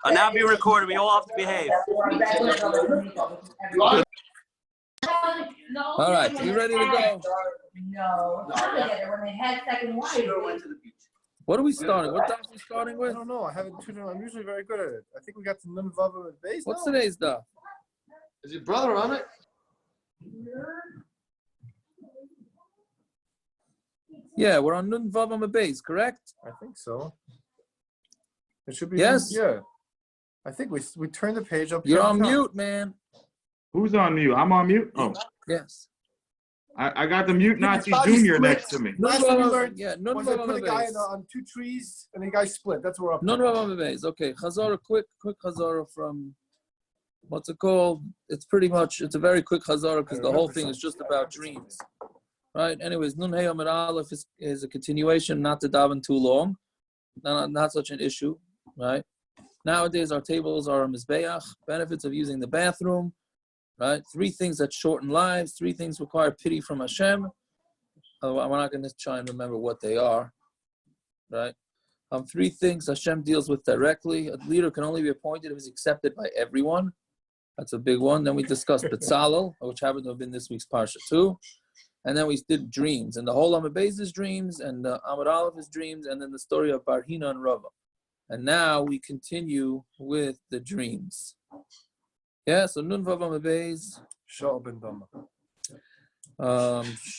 I'll now be recorded. We all have to behave. All right, you ready to go? No. When they had second wife. What are we starting? What daf are we starting with? I don't know. I haven't tuned in. I'm usually very good at it. I think we got to Nun Vav and Beis. What's today's daf? Is your brother on it? Yeah, we're on Nun Vav and Beis, correct? I think so. It should be. Yes. Yeah. I think we turned the page up. You're on mute, man. Who's on mute? I'm on mute. Oh, yes. I got the mute Nazi Junior next to me. Last time we learned, Nun was they Vav put a and guy Beis. on two trees and the guy split. That's where we're up. Nun Vav and Beis. Okay, Chazara, quick Chazara from what's it called? It's pretty much. It's a very quick Chazara because the whole thing is just about dreams, right? Anyways, Nun Hey Amud Aleph is a continuation, not to daven too long, not such an issue, right? Nowadays, our tables are a mizbeach, benefits of using the bathroom, right? 3 things that shorten lives, 3 things require pity from Hashem. We're not going to try and remember what they are, right? 3 things Hashem deals with directly. A leader can only be appointed if he's accepted by everyone. That's a big one. Then we discussed Betzalel, which happened to have been this week's Parsha too. And then we did dreams, and the whole Amud Beis is dreams, and the Amud Aleph is dreams, and then the story of Bar Hina and Rava. And now we continue with the dreams. Yeah, so Nun Vav Amud Beis. Shaul ben Dama.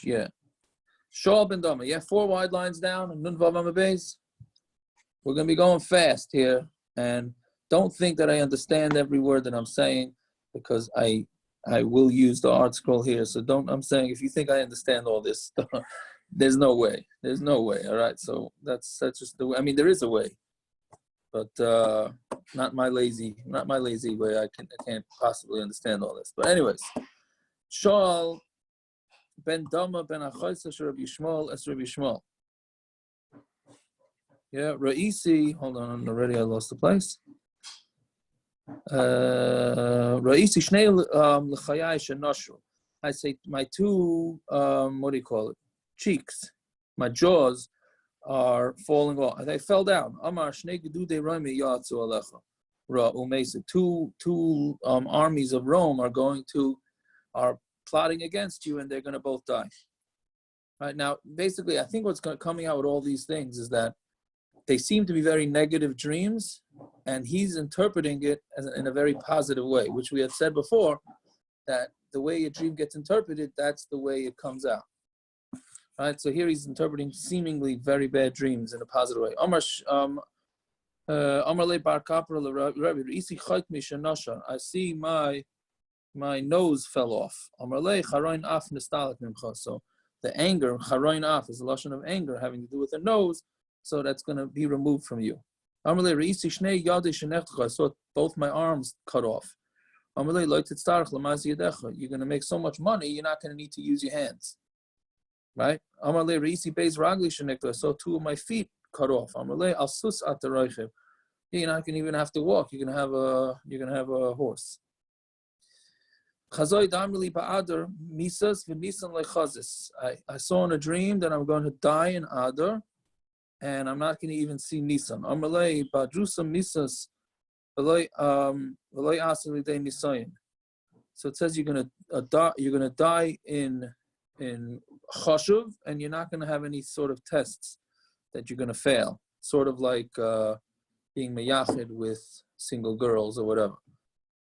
Yeah. Shaul ben Dama. Yeah, 4 wide lines down and Nun Vav Amud Beis. We're going to be going fast here. And don't think that I understand every word that I'm saying, because I will use the art scroll here. So I'm saying, if you think I understand all this stuff, there's no way. There's no way. All right. So that's just the way. I mean, there is a way. But not my lazy way. I can't possibly understand all this. But anyways, Shaul ben Dama ben Achaisa Rabbi Yishmael es Rabbi Yishmael. Yeah, Ra'isi. Hold on, already I lost the place. Ra'isi Shnei l'chayai shenashru. I say my 2 what do you call it? Cheeks, my jaws are falling off. They fell down. Amar Shnei Gedude Rami Yatzu Alecha. Ra Umesa. 2 armies of Rome are plotting against you, and they're going to both die. Right now, basically, I think what's coming out with all these things is that they seem to be very negative dreams, and he's interpreting it in a very positive way, which we had said before, that the way a dream gets interpreted, that's the way it comes out. Right, so here he's interpreting seemingly very bad dreams in a positive way. I see my nose fell off. So the anger, charoin af, is a lashon of anger having to do with the nose, so that's going to be removed from you. I saw both my arms cut off. You're going to make so much money, you're not going to need to use your hands. Right? Amarle Reisi Beis Ragli Shenekta. I saw 2 of my feet cut off. Amarle Al Sus at the Reichev. You're not going to even have to walk. You're going to have a horse. Chazoi Damrili Ba'adar Misas v'Nisan Lechazis. I saw in a dream that I'm going to die in Adar, and I'm not going to even see Nisan. Amarle Badrusam Misas v'Loi Asali De Nisayin. So it says you're going to die in Chashuv, and you're not going to have any sort of tests that you're going to fail. Sort of like being meyachid with single girls or whatever.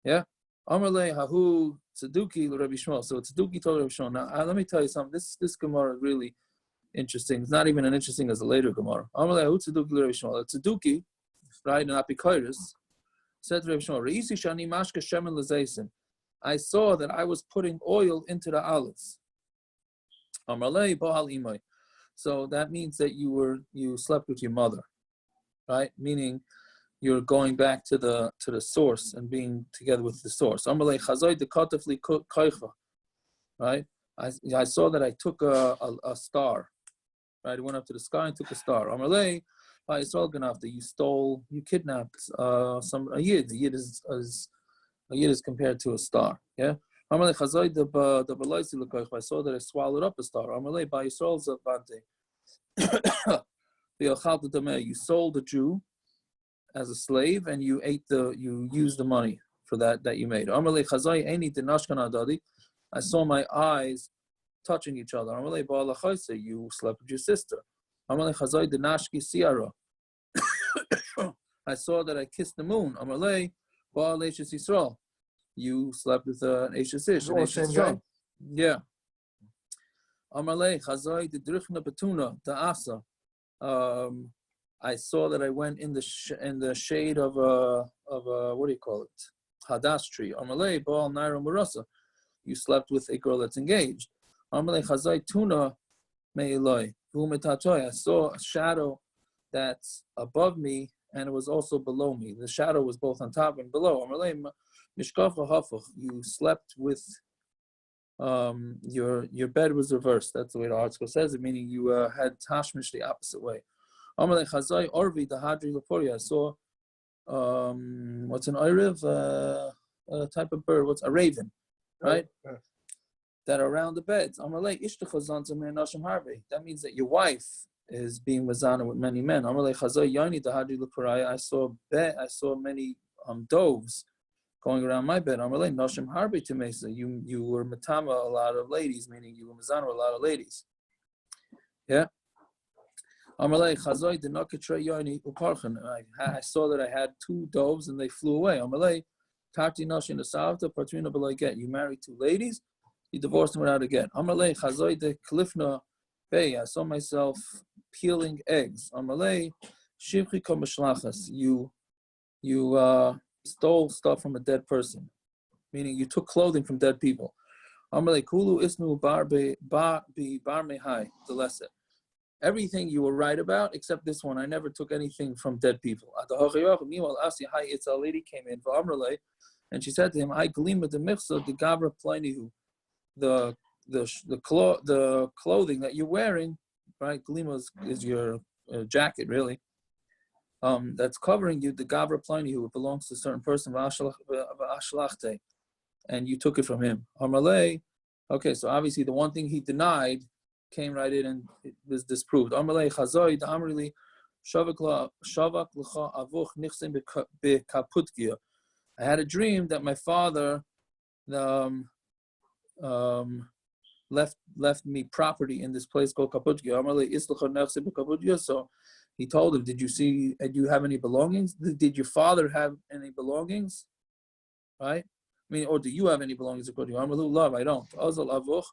Yeah? Amarle Hahu Tzeduki Rabbi Shmuel. So Tzeduki told Rabbi Shmuel. Now, let me tell you something. This Gemara is really interesting. It's not even as interesting as the later Gemara. Amarle Hahu Tzeduki Rabbi Shmuel. Tzeduki, right, and Apikoris, said to Rabbi Shmuel, Reisi Shani Mashka Shemen L'Zeisim. I saw that I was putting oil into the olives. So that means that you slept with your mother, right? Meaning you're going back to the source and being together with the source. Right? I saw that I took a star, right? I went up to the sky and took a star. You kidnapped a yid. A yid is compared to a star, yeah? I saw that I swallowed up a star. You sold the Jew, as a slave, and you used the money for that you made. Amalei Chazai Eni Dinashkan Adadi. I saw my eyes touching each other. Amalei Ba'ala Chayse, you slept with your sister. Amalei Chazai Dinashki Siara. I saw that I kissed the moon. Amalei Ba'al Eishes Yisrael. You slept with an Eishes Ish. All same guy? Yeah. Amalei Chazai Didrichna Betuna Da'asa. I saw that I went in the shade of a what do you call it? Hadass tree. Amalei Baal Naira Murasa. You slept with a girl that's engaged. Amalei Chazai Tuna Me'eloi. I saw a shadow that's above me and it was also below me. The shadow was both on top and below. Amalei Mishkafa Hafach. You slept with your bed was reversed. That's the way the article says it, meaning you had tashmish the opposite way. Amalei Chazai Orvi Dahadri Lepori. I saw what's an Iriv? A type of bird. What's a raven, right? Yeah. That are around the beds. Amalei Ishtachazan Zamir Nashim Harvey. That means that your wife is being mazana with many men. Amalei Chazai Yani Dahadri Lepori. I saw many doves going around my bed. Amalei Nashim Harvey to Mesa. You were matama a lot of ladies, meaning you were mazana with a lot of ladies. Yeah. Amalei Chazoi Dinakatre Yoni Uparchan. I saw that I had 2 doves and they flew away. Amalei Tarti Nashin the Savta Patrina Belay Get. You married 2 ladies, you divorced them without a get. Amalei Chazoi de Klifna Bay. I saw myself peeling eggs. Amalei Shivchi Komeshlachas. You stole stuff from a dead person, meaning you took clothing from dead people. Amalei Kulu Isnu Bar Mehai the lesser. Everything you were right about, except this one. I never took anything from dead people. Meanwhile, it's a lady came in for Amrle, and she said to him, "I gleam with the michsa the gabra plinihu, the clothing that you're wearing, right? Glima is your jacket, really. That's covering you. The gabra plinihu, it belongs to a certain person. And you took it from him. Amrle, okay, so obviously the one thing he denied came right in and it was disproved. Amalei Chazoi Amrili Shavak L'cha Avuch Nichsim Bekaputgia. I had a dream that my father left me property in this place called Kaputgia. Amalei Islacha Nichsim Bekaputgia. So he told him, "Did you have any belongings? Did your father have any belongings? Right? I mean, or do you have any belongings according to Amalei? Love, I don't. Azal Avuch.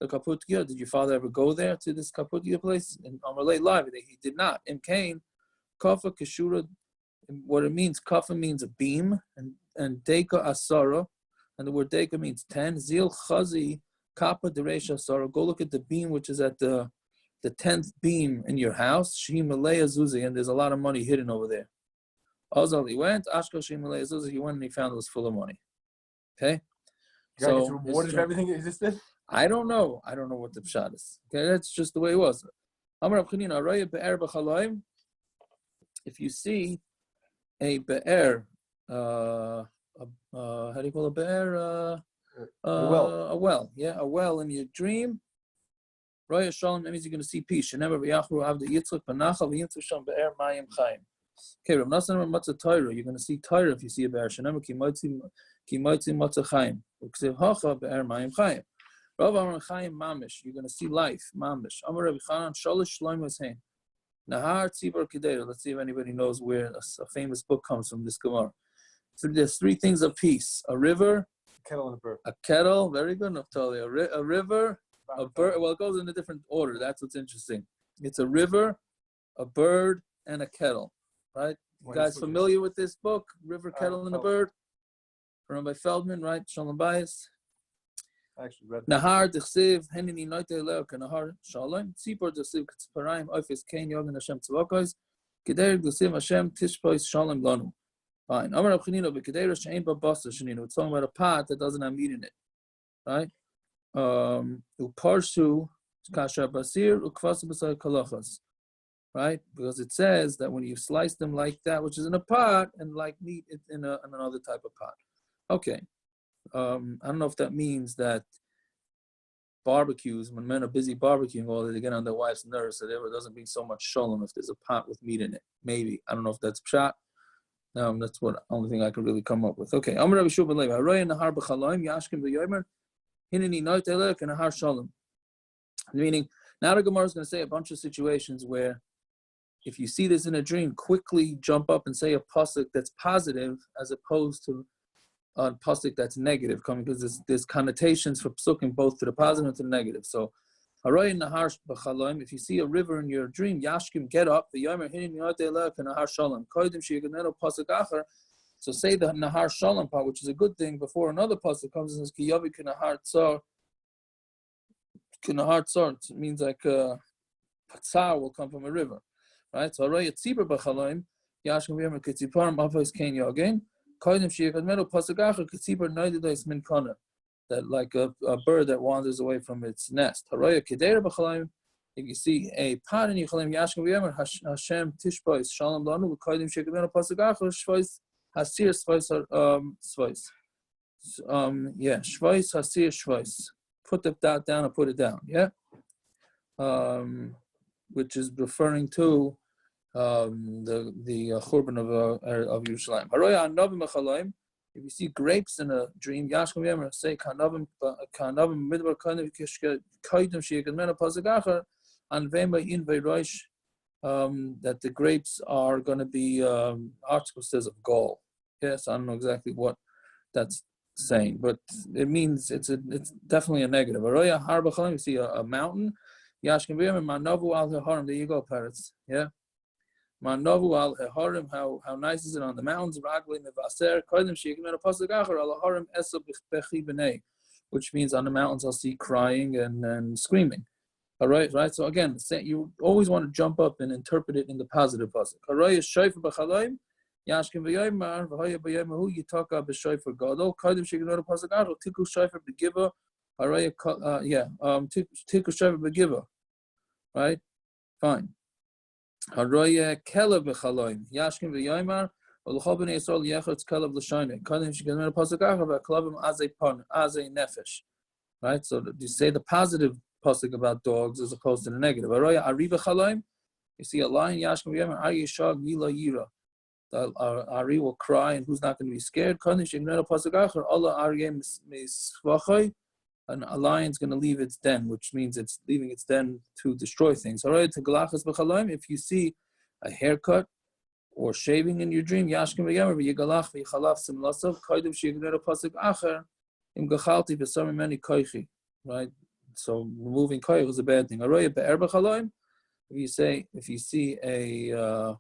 The Kaputgia, did your father ever go there to this Kaputgia place? And Amalei live, he did not. In Cain, Kafa Kashura, what it means, Kafa means a beam, and Deka Asara, and the word Deka means 10. Zil Chazi Kappa Deresha Asara. Go look at the beam which is at the 10th beam in your house. Shimalaya Zuzi, and there's a lot of money hidden over there. Azal, he went, Ashka Shimalaya Zuzi, he went and he found it was full of money. Okay? You got to get rewarded for everything that existed? I don't know what the pshat is. Okay, that's just the way it was. If you see a be'er, how do you call a be'er? A well. A well, yeah, a well in your dream. Roya Shalom, that means you're going to see peace. Shenever v'yachru avda yitzchak b'nachal v'yimtzu sham be'er mayim chayim. Okay, Rav Nasan Matzah Torah, you're going to see Torah if you see a be'er. Shenever ki moitzi matzah chayim. U'ksiv hacha be'er mayim chayim. Rav Amar Chaim Mamish, you're going to see life, Mamish. Amar Rabbi Chanan, Shalish Shloimo's Hain. Nahar Tzibor Kedera. Let's see if anybody knows where a famous book comes from, this Gemara. So there's 3 things of peace: a river, A kettle and a bird. a kettle, very good, Naftali. A river, a bird. Well, it goes in a different order. That's what's interesting. It's a river, a bird, and a kettle, right? You guys familiar with this book, River, Kettle, and a Bird? From Rabbi Feldman, right? Shalom Bayis. Actually read Nahar Dechsiv Henini Noite Leo Nahar Shalom Tzipor Dechsiv Katzparaim Ofis Kain Yogan Hashem Tzavakos Keder Dechsiv Hashem Tishpois Shalom Lanu. Fine. Amar Abchinino Bekeder Shein Babasa Shenino. It's talking about a pot that doesn't have meat in it, right? Uparshu Kasha Basir Ukvasa Basar Kalachas, right? Because it says that when you slice them like that, which is in a pot, and like meat in another type of pot. Okay. I don't know if that means that barbecues, when men are busy barbecuing all day, they get on their wife's nerves, so there doesn't bring so much shalom if there's a pot with meat in it. Maybe. I don't know if that's pshat. That's what only thing I could really come up with. Okay. Amr Rabbi Shua ben Levi. Haroya nahar b'chalaim yashkim v'yomer hineni noit elek and nahar shalom. Meaning, now the Gemara is going to say a bunch of situations where if you see this in a dream, quickly jump up and say a pasuk that's positive as opposed to a pasuk that's negative, coming because there's connotations for pasukim both to the positive and to the negative. So, Haroy nahar b'chalaim, if you see a river in your dream, yashkim, get up, v'yomer hineni noit elek and nahar shalom. Kodim sheyigadnero pasuk acher. So say the nahar shalom part, which is a good thing, before another pasuk comes and says ki yavi k'nahar tzar. K'nahar tzar, it means like tzar will come from a river. Right, so Araya Tzibur B'Chalaim, Yashkim V'Yomer Ketziparim Avos Kein Yagin, Kodim Sheyikadmeru Pasuk Acher Ketzibur Noididais Min Kana, that like a bird that wanders away from its nest. Araya Kedera B'Chalaim, if you see a pot in Yichalim Yashkim V'Yomer Hashem Tishbois Shalom Lanu Kodim Sheyikadmeru Pasuk Acher Shvois Hasir Shvois Shvois. Shvois Hasir Shvois. Put the dot down and put it down. Yeah. Which is referring to the churban of Yerushalayim. Haroya anavim mechalaim. If you see grapes in a dream, Yashkim Yemer say kanavim midbar kanev kaidim sheyigadmena pasagacher and vema in veirosh that the grapes are going to be article says of gall. Yes, I don't know exactly what that's saying, but it means it's definitely a negative. Haroya har b'chalaim. You see a mountain. Yashkim V'Yomer Manavu al Heharim. There you go, parrots. Yeah. Manavu al Heharim. How nice is it on the mountains? Ragli mevaser. Kodim sheyigadmenu pasuk acher al Heharim esa b'chi b'nei, which means on the mountains I'll see crying and screaming. All right. So again, you always want to jump up and interpret it in the positive pasuk. Haroya shayfer b'chalaim. Yashkim V'Yomer v'hoya b'yomer hu yitaka b'shayfer gadol. Kodim sheyigadmenu pasuk acher tiku shayfer b'giva. Haroya tiku shayfer b'giva. Right? Fine. Haroya kelev b'chaloim. Yashkim v'yomer. V'luchol b'nei Yisrael yechatz kelev l'shayne. Kadim shegadmenu pasuk acher v'klavim azei nefesh. Right? So you say the positive pasuk about dogs as opposed to the negative. Haroya ari b'chaloim. You see a lion. Yashkim v'yomer ari yishag yila yira. The ari will cry and who's not going to be scared? Kadim shegadmenu pasuk acher Allah aryeh misvachai. And a lion's going to leave its den, which means it's leaving its den to destroy things. If you see a haircut or shaving in your dream, Yashkim v'Yomer v'yigalach v'yichalaf simlasav kaidim sheyignero pasuk acher im gachalti v'samim meni koichi. Right? So removing koich was a bad thing. If you see a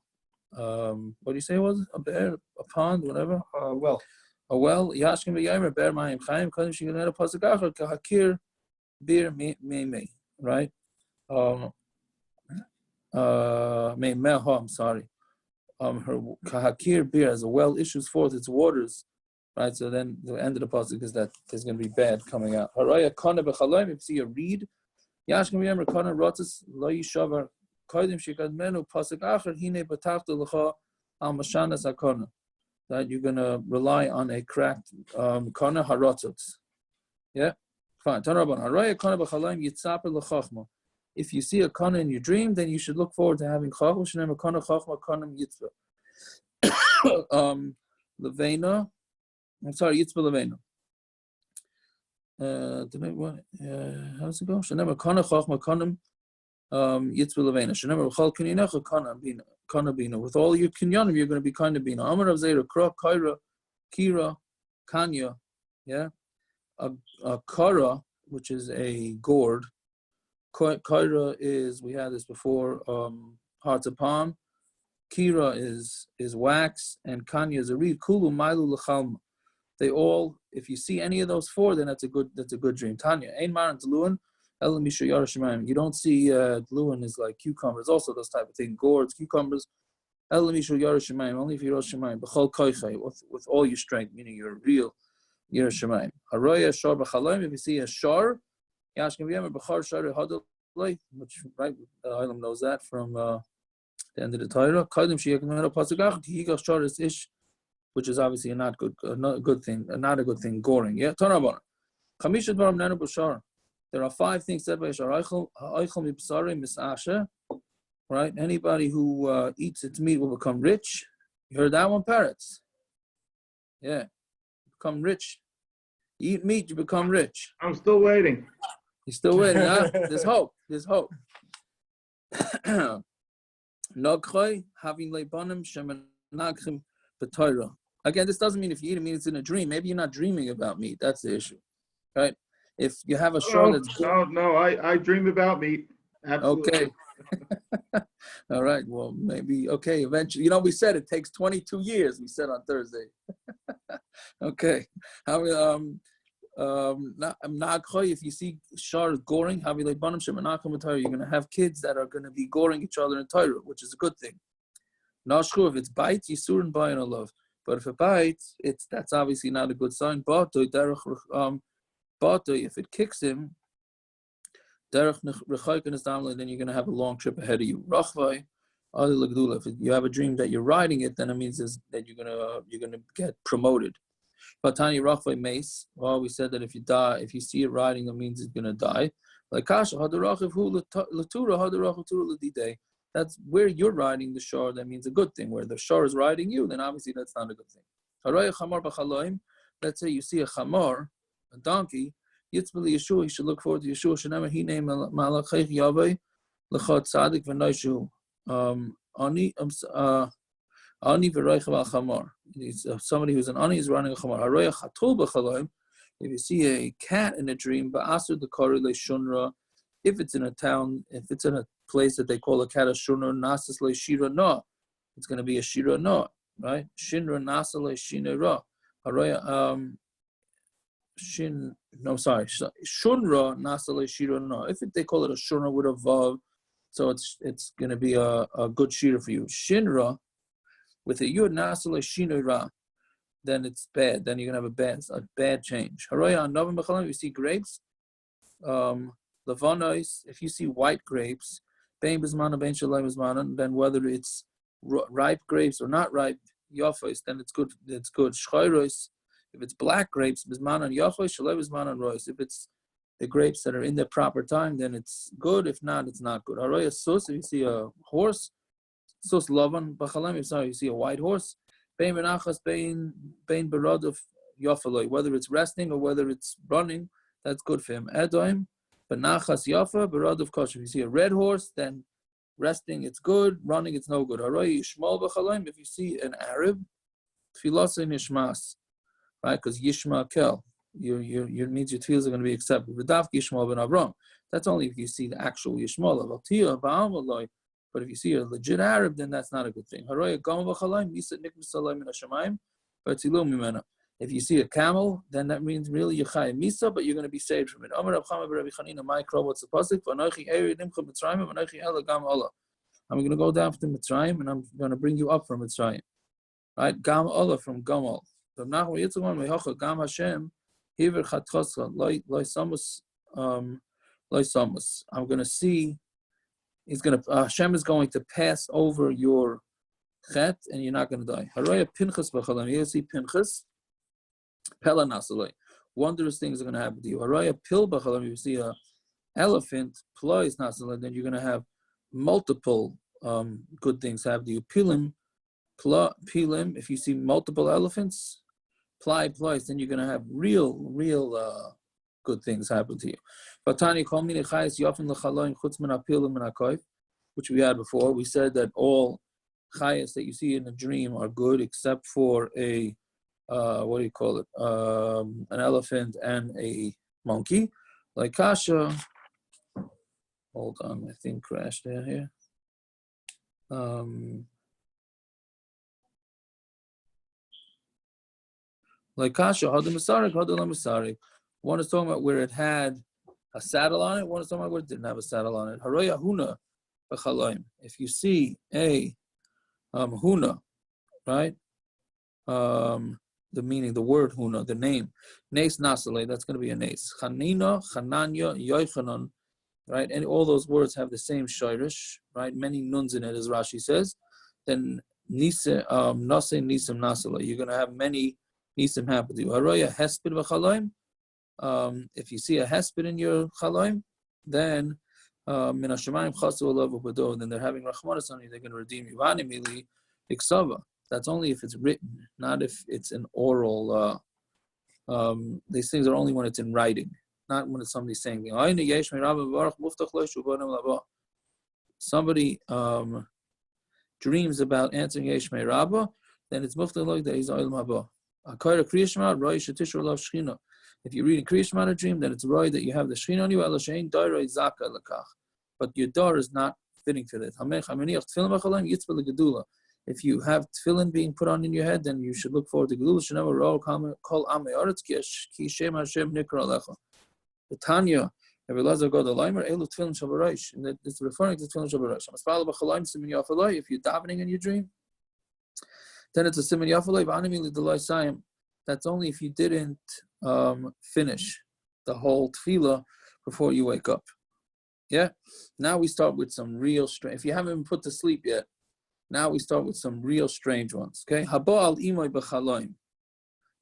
what do you say it was? A bear, a pond, whatever? Well. Oh well, Yashkim v'Yomer ber mayim chaim kodim sheyignero pasuk acher kahakir bir meimei. Right? Meimeha. I'm sorry. Her kahakir bir, as a well issues forth its waters. Right? So then the end of the pasuk is that there's going to be bad coming out. Haraya kana b'chalaim. If you see a reed, Yashkim v'Yomer kana rotzes lo yishavar kodim sheyigadmenu pasuk acher hine batachta l'cha al mashanas hakana. That you're going to rely on a cracked kana harotzot. Yeah? Fine. If you see a kana in your dream, then you should look forward to having chachma. Kana chachma kana yitzvah. Levena. I'm sorry, yitzvah levena. How does it go? Shanema kana chachma kana yitzvah levena. Shanema chal kaninecha kana bina. Kanabina. With all your kinyanim, you're going to be kanabina. Amar of Zera, Kra, Kaira, Kira, Kanya. Yeah? A kara, which is a gourd. Kaira is, we had this before, hearts of palm. Kira is wax, and Kanya is a reed. Kulu, Mailu, Lachalma. They all, if you see any of those four, then that's a good dream. Tanya, Ein Maran Tluan. You don't see gluon is like cucumbers, also those type of thing, gourds, cucumbers. Only if you're Yerushalayim, with all your strength, meaning you're real Yerushalayim. Haroya shar b'chalaim. If you see a shar, Yashkim v'Yomer b'char shar hadolay, which right, the olam knows that from the end of the Torah. Kadim sheyigadmenu pasuk acher higach shar is ish, which is obviously a not a good thing, goring. Yeah, Tanabana. Chamisha dvarim nenu b'shar. There are 5 things said by Shar. Right? Anybody who eats its meat will become rich. You heard that one, parrots? Yeah. Become rich. You eat meat, you become rich. I'm still waiting. You're still waiting, huh? There's hope. There's hope. Nogchoy, having leibanim, shemenagchim, b'toira. Again, this doesn't mean if you eat it, means it's in a dream. Maybe you're not dreaming about meat. That's the issue, right? If you have a shor that's good. No, I dream about meat. Absolutely. Okay. All right. Well, maybe, okay, eventually. We said it takes 22 years, we said on Thursday. Okay. If you see shar goring, you're going to have kids that are going to be goring each other in Torah, which is a good thing. Nashku, if it's bites, Yisur and Bayan a love. But if it bites, that's obviously not a good sign. But if it kicks him, then you're going to have a long trip ahead of you. If you have a dream that you're riding it, then it means that you're going to get promoted. But Tanya Rachvay Mace, well, we said that if you see it riding, it means it's going to die. Like Kasha, that's where you're riding the shore, that means a good thing. Where the shore is riding you, then obviously that's not a good thing. Let's say you see a chamor, a donkey, Yitzbali Yeshua, you should look forward to Yeshua. Shanema, he named Malachech Yahweh, Lechot Tzadik V'Noishu. Ani v'roichav al chamor. Somebody who's an ani is running a chamor. Haroya chatul b'chaloim. If you see a cat in a dream, ba'asur dekari le'shunra. If it's in a town, if it's in a place that they call a cat a shunra, nasas le'shira no. It's going to be a shira no, right? Shinra nasa le'shina ra. Haroya shunra nasa le'shira no. If they call it a shunra with a vav, so it's going to be a good shira for you. Shinra with a yud nasale shinoi ra, then it's bad. Then you're gonna have a bad change. Haroya novim b'chalam. You see grapes, lavonois. If you see white grapes, bein b'zmana bein shalom b'zmana. Then whether it's ripe grapes or not ripe, yafos, then it's good. It's good. Shchayros. If it's black grapes, b'zmana yafos, shalom b'zmana rois. If it's the grapes that are in their proper time, then it's good. If not, it's not good. Haroya sus. If you see a horse. Sus lavan b'chalam. If you see a white horse, bein berachos bein berod of yafaloi. Whether it's resting or whether it's running, that's good for him. Edoim benachas yafa berod of kosher. If you see a red horse, then resting it's good, running it's no good. Haroi yishmal b'chalam. If you see an Arab, tfilasei nishmas, right? Because yishma kel, your means your tefillas are going to be accepted. V'daf yishmal ben Avram. That's only if you see the actual yishmal of altiyah ba'amaloi. But if you see a legit Arab, then that's not a good thing. If you see a camel, then that means really you're chayim misa, but you're going to be saved from it. I'm going to go down from Mitzrayim, and I'm going to bring you up from Mitzrayim. Right? Gam Allah from Gamal. Gam Hashem, I'm going to see. Hashem is going to pass over your chet, and you're not going to die. Haraya Pinchas b'chalam. You see Pinchas, Pela nasalei. Wondrous things are going to happen to you. Haraya Pil b'chalam. You see a elephant, Plois nasalei. Then you're going to have multiple good things happen to you. Pilim. If you see multiple elephants, Plois. Then you're going to have real good things happen to you. Which we had before. We said that all chayas that you see in a dream are good except for a an elephant and a monkey. Like Kasha. Hold on, I think crashed down here. Like Kasha, Hadam Masarik, Hadam Masarik. One is talking about where it had a saddle on it. One is talking about where it didn't have a saddle on it. Haroya huna b'chaloim. If you see a huna, right? The meaning, the word huna, the name. Nes nasale, that's going to be a nes. Chanina, Chananya, Yoichanan, right? And all those words have the same shirish, right? Many nuns in it, as Rashi says. Then nase, nisim nasale. You're going to have many nisim happen to you. Haroya hesped b'chaloim. If you see a hesped in your chaloim, then min hashemayim chasu alav u'bado, then they're having rachmanas on you. They're going to redeem you. V'ani mili iksava. That's only if it's written, not if it's an oral. These things are only when it's in writing, not when it's somebody saying. Somebody dreams about answering Yeshmei Rabbah, then it's muftah like that he's olam habah. If you read a Kriya Shema dream, then it's right that you have the Shekhinah on you, but your door is not fitting for this. If you have tefillin being put on in your head, then you should look forward to Gedula. The Tanya, and it's referring to tefillin shabaraysh. If you're davening in your dream, then it's a siman yafalei. That's only if you didn't finish the whole tefillah before you wake up. Yeah. Now we start with some real strange. If you haven't been put to sleep yet, now we start with some real strange ones. Okay. Habah al imay b'chaloim.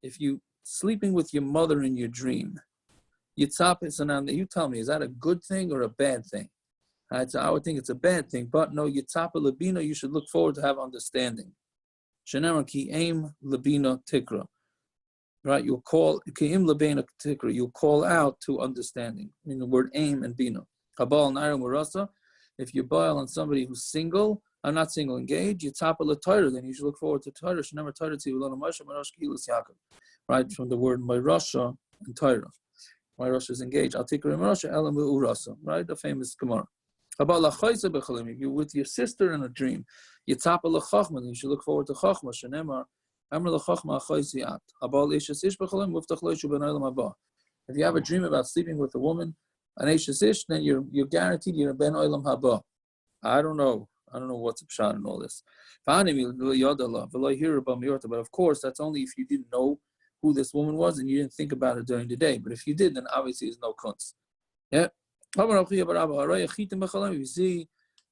If you sleeping with your mother in your dream, you tell me, is that a good thing or a bad thing? So I would think it's a bad thing, but no, yitzapa labina, you should look forward to have understanding. Shenemar ki aim labina tikra. Right, you'll call ki'im labina tikra. You'll call out to understanding. I mean the word aim and bina. Habal naira murasa. If you bail on somebody who's single, I'm not single, engaged. Yitzapa l'Torah, then you should look forward to Torah. Shenemar Torah tzivulana Moshe Marash Kilas Yaakov. Right, from the word Mayrasha and Torah. Mayrasha is engaged. Al tikra Marasha elam urasa. Right, the famous Gemara. Habal lachaysa bechalim. If you're with your sister in a dream, Yitzapa l'chachma, then you should look forward to chachma. Shenemar. If you have a dream about sleeping with a woman, an ish, then you're guaranteed you're a ben olam habah. I don't know what's a pshat in all this. But of course, that's only if you didn't know who this woman was and you didn't think about it during the day. But if you did, then obviously there's no kunz. Yeah. If you see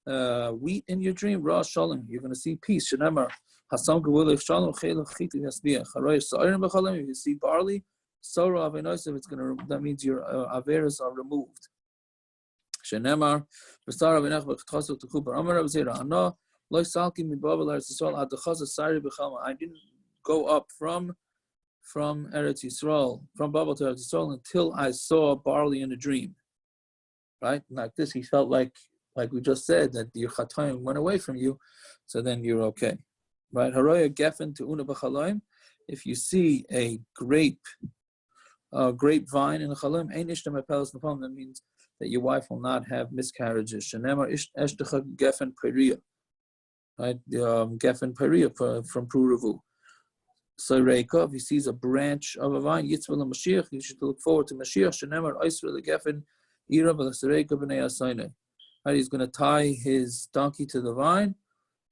wheat in your dream, you're going to see peace. If you see barley, that means your averas are removed. I didn't go up from Eretz Yisrael, from Bavel to Eretz Yisrael until I saw barley in a dream. Right? Like this, he felt like we just said, that your chatayim went away from you, so then you're okay. Right? Haroya gefen to una b'chaloim. If you see a grapevine in a chaloim, ein ishtam epelas nefam. That means that your wife will not have miscarriages. Shenemar eshtecha gefen peria. Right? Gefen peria from Puravu. So Reika, if he sees a branch of a vine, yitzvah Mashiach, you should look forward to Mashiach. Shenemar oisra legefen ira b'lasereika b'nei asayne. Right? He's going to tie his donkey to the vine.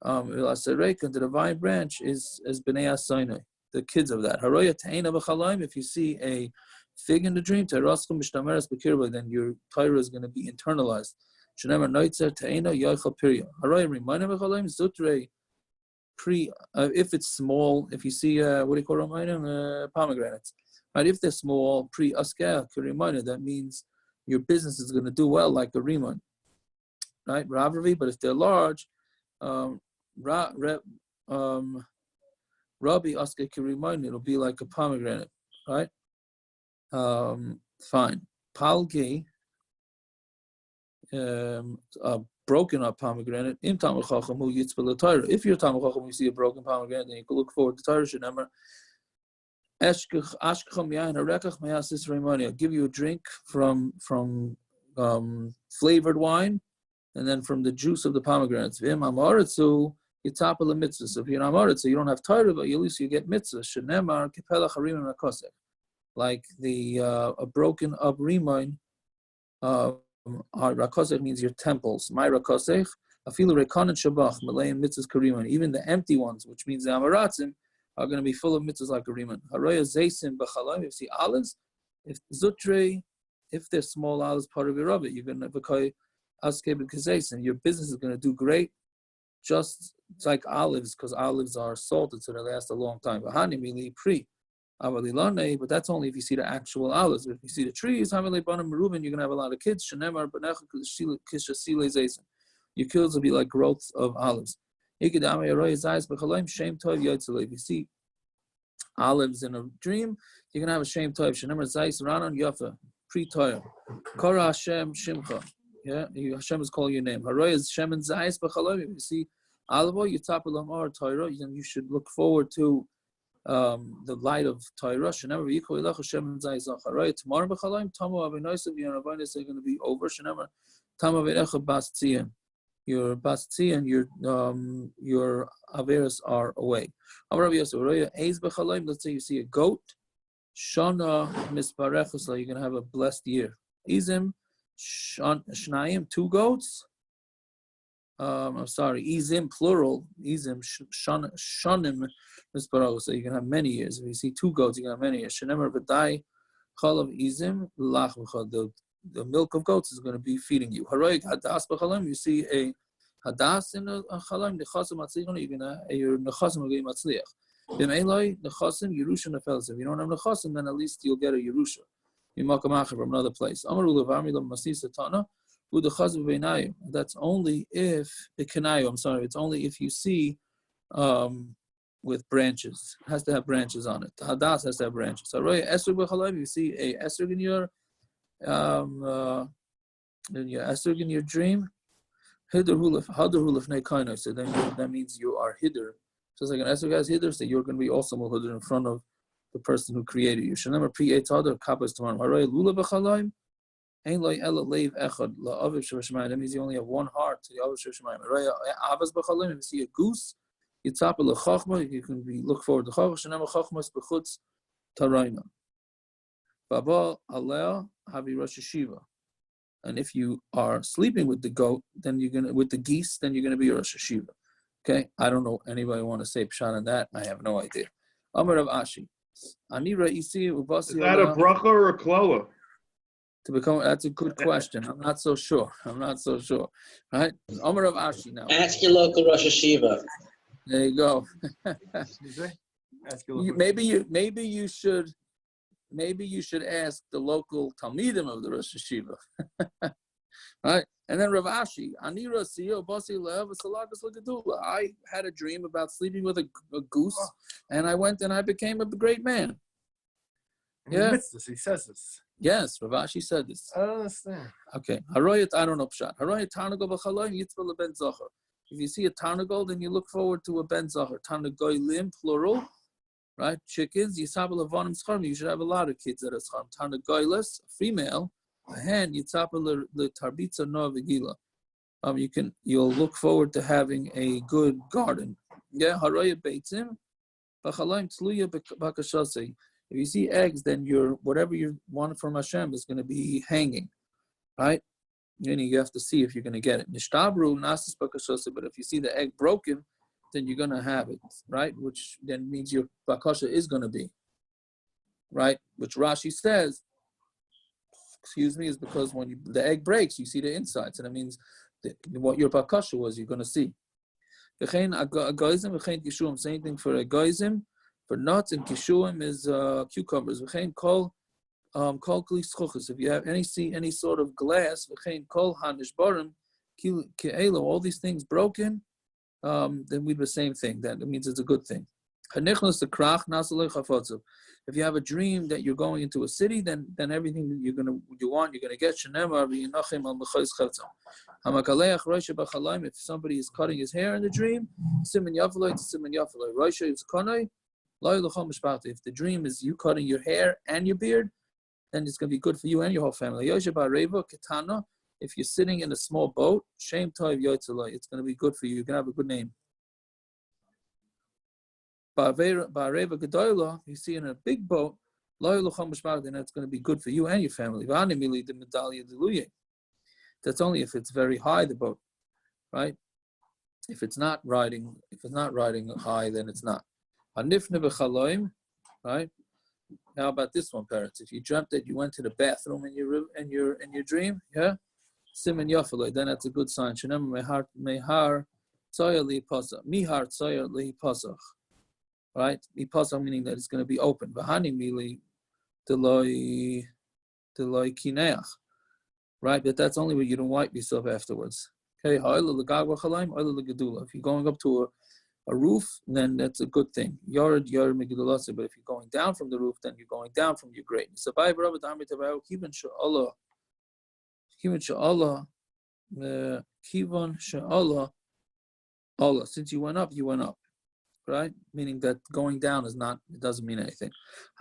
And to the vine branch is b'nei asayne, the kids of that. Haroya ta'ena b'chalaim. If you see a fig in the dream, ta'raskum b'shtameres b'kirba, then your Torah is going to be internalized. Shenemar noitzer ta'ena yoichal pirya. Haroya rimayna b'chalaim zutre. If it's small, if you see what do you call Ramayim? Pomegranates, right? If they're small, pre-askeh kirimana, that means your business is going to do well, like a riman, right? Ravravi, but if they're large, Rabbi askeh kirimana, it'll be like a pomegranate, right? Fine. Palgi, a broken up pomegranate. If you're Talmid Chacham, you see a broken pomegranate, then you can look forward to Torah. I'll give you a drink from flavored wine, and then from the juice of the pomegranates. If you're Amaritzu, you don't have Torah, but at least you get mitzvah. Like a broken up rimon. Rakosech means your temples. My rakosech, afilu rekonan shabach, Malayan mitzvahs kariman. Even the empty ones, which means the amaratzim, are going to be full of mitzvahs like kariman. Haroya zaysim b'chalayim. If you see olives, if they're small olives, part of your rabbit, you're going to v'kay askei b'kazaysim. Your business is going to do great, just like olives, because olives are salted, so they last a long time. V'hani mili pri. But that's only if you see the actual olives. If you see the trees, you're going to have a lot of kids. Your kids will be like growths of olives. If you see olives in a dream, you're gonna have a shem tov. Shenemar zayis ranon yafa pre-toyer. Kara Hashem shimcha. Yeah, Hashem is calling your name. Haroy is shem and zayis b'chaloim. If you see olive oil, you top of or Torah. Then you should look forward to the light of Torah. Shenemar v'yikol ilach Hashem and zayis haroy. Tomorrow b'chaloim tamu avinosav your avonis are gonna be over. Shenemar tamu aveinecha bas tzion. Your basti and your averas are away. Let's say you see a goat. Shana misbarechos, you're gonna have a blessed year. Izim shnayim, 2 goats. I'm sorry, izim plural. Izim shanim misbarechos, so you can have many years. If you see 2 goats, you can have many years. Shenemer v'dai chalav izim lach v'chad. The milk of goats is going to be feeding you. Haroik hadas b'chalam. You see a hadas in a chalam. Nechasim matzliach. Your nechasim are going matzliach. B'meiloi nechasim yerusha nefels. If you don't have nechasim, then at least you'll get a yerusha. Yimakamacher from another place. Amaru levarmi lo masis satana. U'dechasim b'einayim. That's only if b'kenayu. I'm sorry. It's only if you see with branches. It has to have branches on it. The hadas has to have branches. Haroik esrog b'chalam. You see a esrog in your in your dream, hider hulaf neikaino. So then that means you are hider. So it's like an esrog has hider, so you're going to be also hider in front of the person who created you. Shenemar pri etzader kapas tomorrow. Haray lula b'chalaim, ein loy ela leiv echad la'aviv shevashemayim. That means you only have one heart to the aviv shevashemayim. Haray avas b'chalaim. If you see a goose, yitzapel lechachma. You can look forward to chachma. Shenemar chachmas b'chutz tarayna. Bavel aleh havi rosh yeshiva, and if you are sleeping with the goat, then with the geese, then you're gonna be a rosh yeshiva. Okay, I don't know anybody want to say pshat on that. I have no idea. Amar of Ashi, ani ra'isi ubasi. Is that a bracha or a kloa? That's a good question. I'm not so sure. Right? Amar of Ashi now. Ask your local rosh yeshiva. There you go. Maybe you should ask the local Talmidim of the Rosh Yeshiva. Right? And then Rav Ashi, I had a dream about sleeping with a goose, and I went and I became a great man. He admits this, he says this. Yes, Rav Ashi said this. I don't understand. Okay. I don't know pshat. If you see a tarnagol, then you look forward to a ben zachar. Tarnagoyim, plural. Right, chickens. You should have a lot of kids that are schar. Tarnagoyles, female, a hen. Yitzapel the tarbitza no v'gila. You'll look forward to having a good garden. Yeah, haraya beitzim, b'chalayim tluya b'kashasei. If you see eggs, then whatever you want from Hashem is going to be hanging, right? And you have to see if you're going to get it. Nishtabru nasis b'kashasei. But if you see the egg broken, then you're going to have it, right? Which then means your bakasha is going to be, right? Which Rashi says, is because when the egg breaks, you see the inside. So that means what your bakasha was, you're going to see. Same thing for a goyim. For nuts and kishuim is cucumbers. If you have any sort of glass, all these things broken, then we do the same thing. That means it's a good thing. If you have a dream that you're going into a city, then everything that you're gonna get. If somebody is cutting his hair in the dream, if the dream is you cutting your hair and your beard, then it's gonna be good for you and your whole family. If you're sitting in a small boat, Shem Tov Yotzalai, it's going to be good for you. You're going to have a good name. Ba'areva Gedoyla, you see in a big boat, then that's going to be good for you and your family. That's only if it's very high, the boat, right? If it's not riding high, then it's not. Right? How about this one, parents? If you dreamt that you went to the bathroom in your dream, yeah? Simen Yafaloi, then that's a good sign. Mihar Tzoya Li Pasach. Mihar Tzoya Li Pasach. Right? Li Pasach meaning that it's going to be open. Vahani Mili Deloi Kineach. Right? But that's only when you don't wipe yourself afterwards. Okay, if you're going up to a roof, then that's a good thing. But if you're going down from the roof, then you're going down from your greatness. Since you went up, right? Meaning that going down is not, it doesn't mean anything.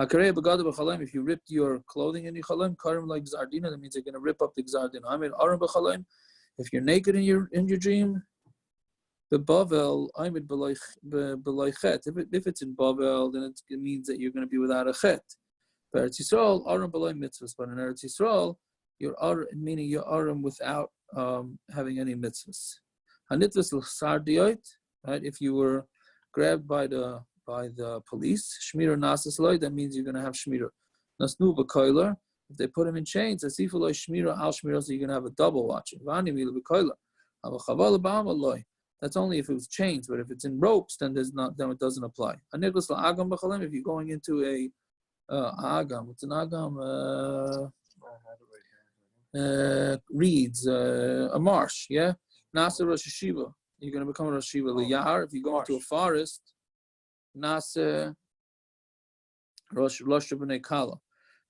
If you ripped your clothing in your chalim, karim like zardina, that means you're going to rip up the zardina. If you're naked in your dream, the Bavel, if it's in Bavel, then it means that you're going to be without a chet. But Eretz Yisrael, aram b'loy mitzvahs. But in Eretz Yisrael, you're aram, meaning you're aram without having any mitzvahs. Hanitvas l'sardiyot, right? If you were grabbed by the police, shmira nasas loy, that means you're going to have shmira. Nasnu b'koiler, if they put him in chains, asifu loy shmira al shmira, so you're going to have a double watching. V'ani milu b'koiler, avachaval b'amal loy. That's only if it was chains, but if it's in ropes, then then it doesn't apply. Hanitvas l'agam b'chalim, if you're going into a agam, what's an agam? Reeds, a marsh, yeah. Nasa Rosh Hashiva, you're going to become a Rosh Hashiva. Liyar, if you go into a forest, Nasa Rosh B'nei Kala,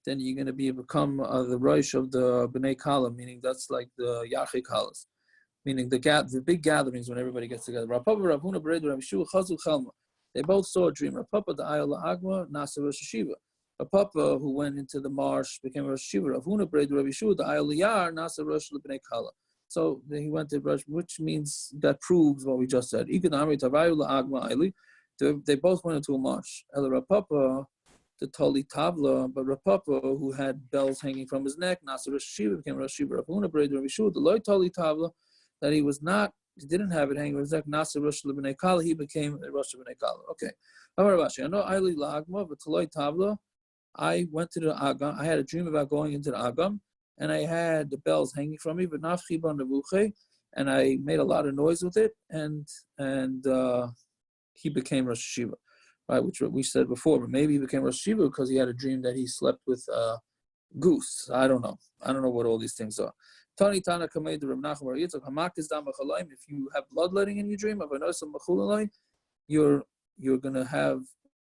then you're going to become the Rosh of the B'nei Kala, meaning that's like the Yarchei Kalas, meaning the big gatherings when everybody gets together. Rapapa, Ravuna, Bered, Rav Yeshua, Chazu, Chalma. They both saw a dream. Rapapa, the Ayala Agma, Nasa Rosh Hashiva. Rapapa, who went into the marsh, became a Rosh Hashiva. Ravuna, Bered, Rav Yeshua, the Ayala Yar, Nasa Rosh B'nei Kala. So then he went to Brush, which means that proves what we just said. They both went into a marsh. El Rapapa, the Tali Tavla, but Rapapa, who had bells hanging from his neck, Nasa Rosh Hashiva, became Rosh Hashiva. Rapuna Braid Rav Yeshua, the Loi Tali Tavla, that he didn't have it hanging from his neck, Nasa Rosh B'nei Kala, he became Rosh B'nei Kala. Okay. I know Aili Lagma, but Tali Tavla, I went to the Agam, I had a dream about going into the Agam, and I had the bells hanging from me, but nafchiba nevuche, and I made a lot of noise with it, and he became Rosh Hashiva, right? Which we said before, but maybe he became Rosh Hashiva because he had a dream that he slept with a goose. I don't know what all these things are. Tani Tana Kamei the Reb Nachum Bar Yitzchak Hamakis Dam B'Chalayim. If you have bloodletting in your dream, you're gonna have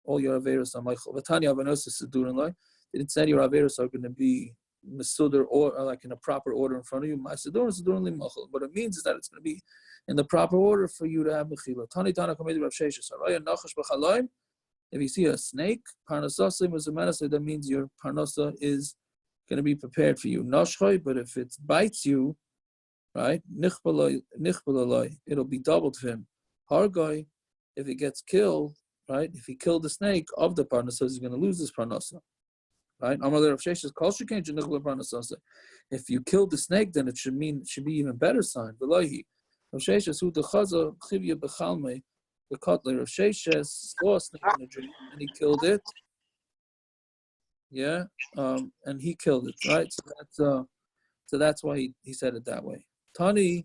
all your averos on Michael. Vatani Avanosa Sedurin Loi. It said your averos are going to be Masuder or like in a proper order in front of you. What it means is that it's going to be in the proper order for you to have mechila. If you see a snake, that means your parnasa is going to be prepared for you. But if it bites you, right, it'll be doubled for him. Hargoy, if it gets killed, right, if he killed the snake of the parnasa, he's going to lose his parnasa. Right? If you killed the snake, then it should be even better sign. The cutler of Sheshes saw a snake in a dream and he killed it. Yeah, and he killed it. Right, so that's why he said it that way. Tana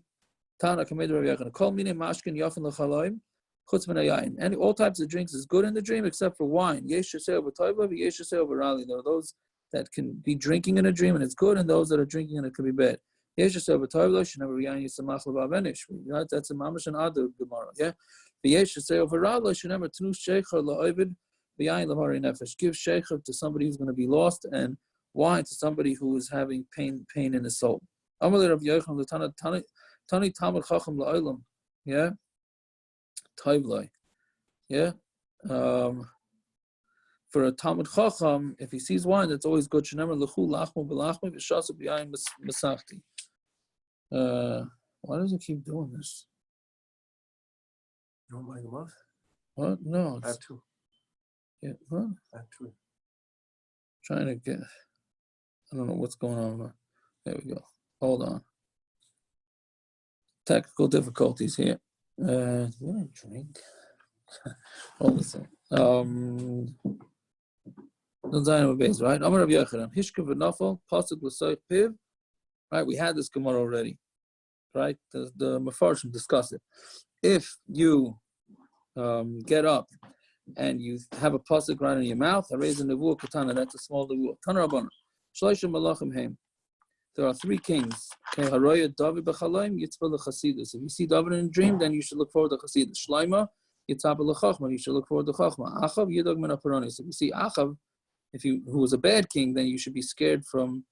Kamed Rav Yechon. Kol mine mashkin yafen l'chalaim. And all types of drinks is good in the dream except for wine. There are those that can be drinking in a dream and it's good, and those that are drinking and it can be bad. That's a mamash and other gemara. Yeah. Give sheikh to somebody who's going to be lost, and wine to somebody who is having pain in his soul. Yeah. Yeah. For a Talmud Chacham, if he sees wine, that's always good. Why does it keep doing this? You don't like them off? What? No. I have two. Yeah. What? I have two. Trying to get. I don't know what's going on. There we go. Hold on. Technical difficulties here. Did I drink? Hold on. Right? Amar Rav Yochanan. Hishka v'nafal pasuk l'soich piv. Right? We had this gemara already. Right? The Mefarshim discussed it. If you get up and you have a pasuk right in your mouth, I raise a nevuah katana. That's a small nevuah. Tana Rabbanan. Shloshim malachim heim. There are three kings. Okay, Haroya David b'chalaim yitzvah lechasidus. If you see David in a dream, then you should look forward to chasidus. Shlomo yitzvah lechachma. You should look forward to chachma. Achav yidog min haperonis. If you see Achav, who was a bad king, then you should be scared from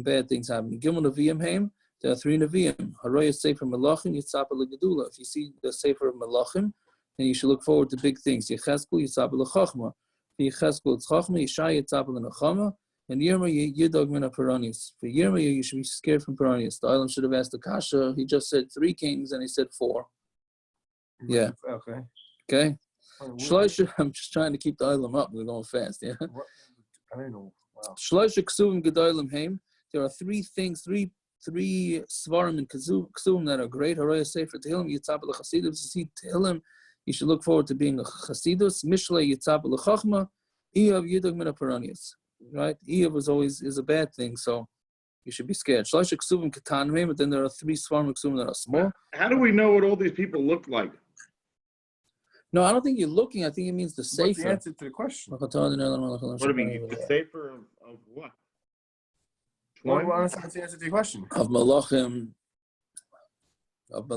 bad things happening. Gimel Nevi'im heim. There are three Nevi'im. Haroya Sefer Melachim yitzvah legedula. If you see the Sefer of Melachim, then you should look forward to big things. Yecheskel yitzvah lechachma. Yecheskel it's chachma. Yishai yitzvah lenachama. And Yirma Yidog Min HaParanis. For Yirma, you should be scared from Paranis. The olam should have asked the Kasha. He just said three kings and he said four. Yeah. Okay. Shloisha, I'm just trying to keep the olam up. We're going fast, yeah? I don't know. Wow. Shloisha Ksuvim Gedolim Haim. There are three things, three Svarim and Ksuvim that are great. Haraya Sefer Tehillim, Yitzhak L'Chasidus. You see Tehillim, you should look forward to being a Chasidus. Mishle Yitzhak L'Chachma. Iyav Yidog Min HaParanis. Right? Eev is a bad thing, so you should be scared. Shlosh ksuvim ketanim, but then there are three svarim ksuvim that are small. How do we know what all these people look like? No, I don't think you're looking. I think it means the safer. What's the answer to the question? What do you mean? The safer of what? What was the answer to your question? Of malachim, of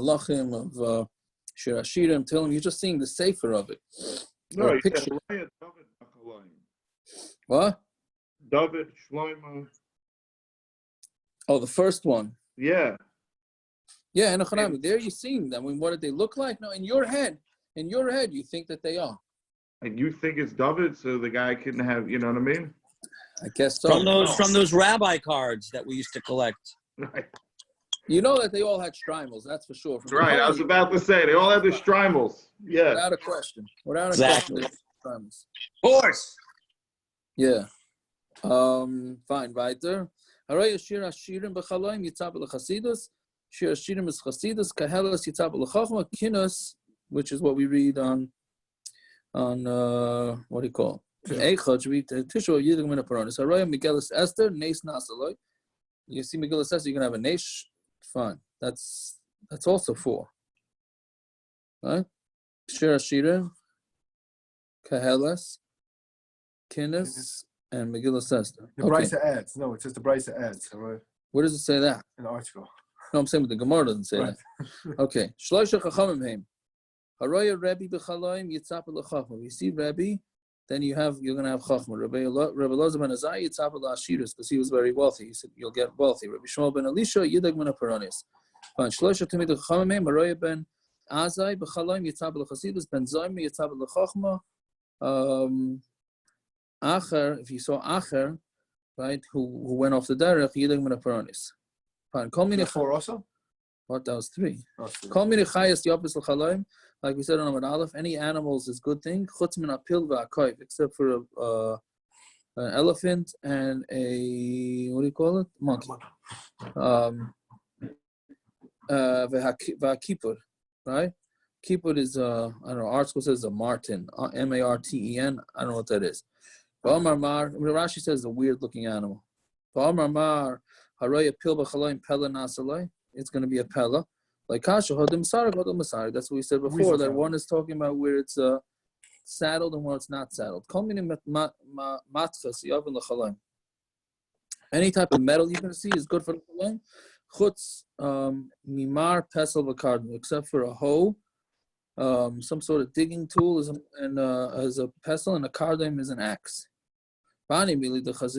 shirashirim. Tell him you're just seeing the safer of it. No, you picture. said What? David, Shlomo. Oh, the first one. Yeah. Yeah, and there you're seeing them. I mean, what did they look like? No, in your head, you think that they are. And you think it's David, so the guy couldn't have, you know what I mean? I guess so. From those rabbi cards that we used to collect. Right. You know that they all had strimals, that's for sure. Right, I was about to say, they all had the strimals. Yeah. Without a question. Exactly. Question. Strimals. Of course. Yeah. Fine. Weiter. Haraya Shir Hashirim b'chaloim yitzab l'chasidus. Shir Hashirim is chasidus. Kahelas yitzab l'chachma. Kinos, which is what we read on what do you call it? Eichach. We Tisho Yidung Min HaParanis. Haraya Megillas Esther Nes Nasaloi. You see Megillas Esther, you're gonna have a Nesh. Fine. That's also four. Right? Shir Hashirim. Kahelas. Kinos. And Megillah Esther. The Brisa adds. No, it says the Brisa adds. Right? Where does it say that? In the article. No, I'm saying but the Gemara doesn't say that. Okay. Shloisha chachamim heim. Haraya Rebbe b'chaloim yitzap l'chachma. You see Rebbe, then you're gonna have chachma. Rebbe Elazar ben Azai yitzap l'ashiris because he was very wealthy. He said you'll get wealthy. Rebbe Shmuel ben Elisha yidag min ha'paranis. Fine. Shloisha tamid chachamim heim. Haraya ben Azai b'chaloim yitzap l'chasidus ben Zaymi yitzap l'chachma. Acher, if you saw Acher, right, who went off the derech, yidag min ha'paranis. Fine. Call me four also. What? That was three. Call me chayas yopis l'chalaim. Like we said on Amud Aleph, any animals is good thing. Chutz min ha'pil v'ha'koyv, except for an elephant and a what do you call it? Monkey. V'ha'kipur, right? Kipur is I don't know. Art school says a marten, marten. I don't know what that is. Rashi says a weird-looking animal. It's going to be a pella. Like Kasha, that's what we said before. That one is talking about where it's saddled and where it's not saddled. Any type of metal you're going to see is good for the chalaim. Chutz mimar pesel v'kardim, except for a hoe. Some sort of digging tool is a pestle, and a kardim is an axe. Because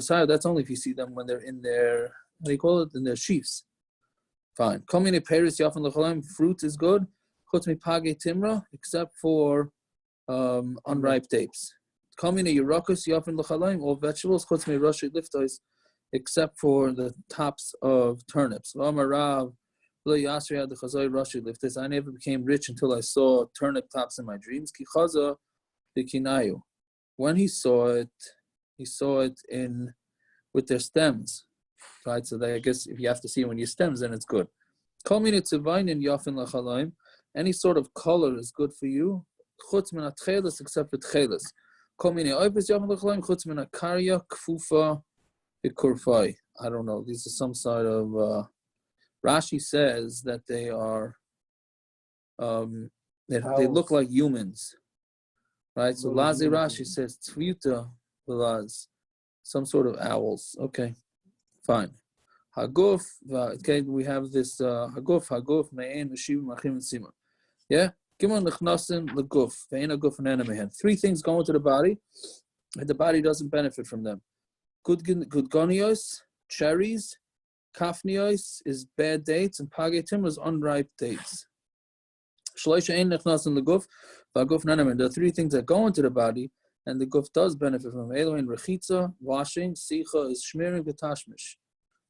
that's only if you see them when they're in their, how do you call it, in their sheaths. Fine. Fruit is good. Timra, except for unripe dates. All vegetables, except for the tops of turnips. I never became rich until I saw turnip tops in my dreams. When he saw it in with their stems, right? So that I guess if you have to see it when you stems, then it's good. Any sort of color is good for you, except for tchelis. I don't know. These are some sort of. Rashi says that they are. They look like humans, right? So Lazi Rashi says Tzvita Laz, some sort of owls. Okay, fine. Haguf. Okay, we have this haguf me'en v'shiva machim and sima. Yeah. Gimel nechnasin leguf ve'en haguf and enamehen. Three things go into the body, and the body doesn't benefit from them. Good gonios, cherries. Kafnios is bad dates, and pagetim is unripe dates. Shloisha ein nechnasin leguf v'haguf nenamen. There are three things that go into the body, and the guf does benefit from them. Elohin rechitza, washing. Sicha is shmiring v'tashmish,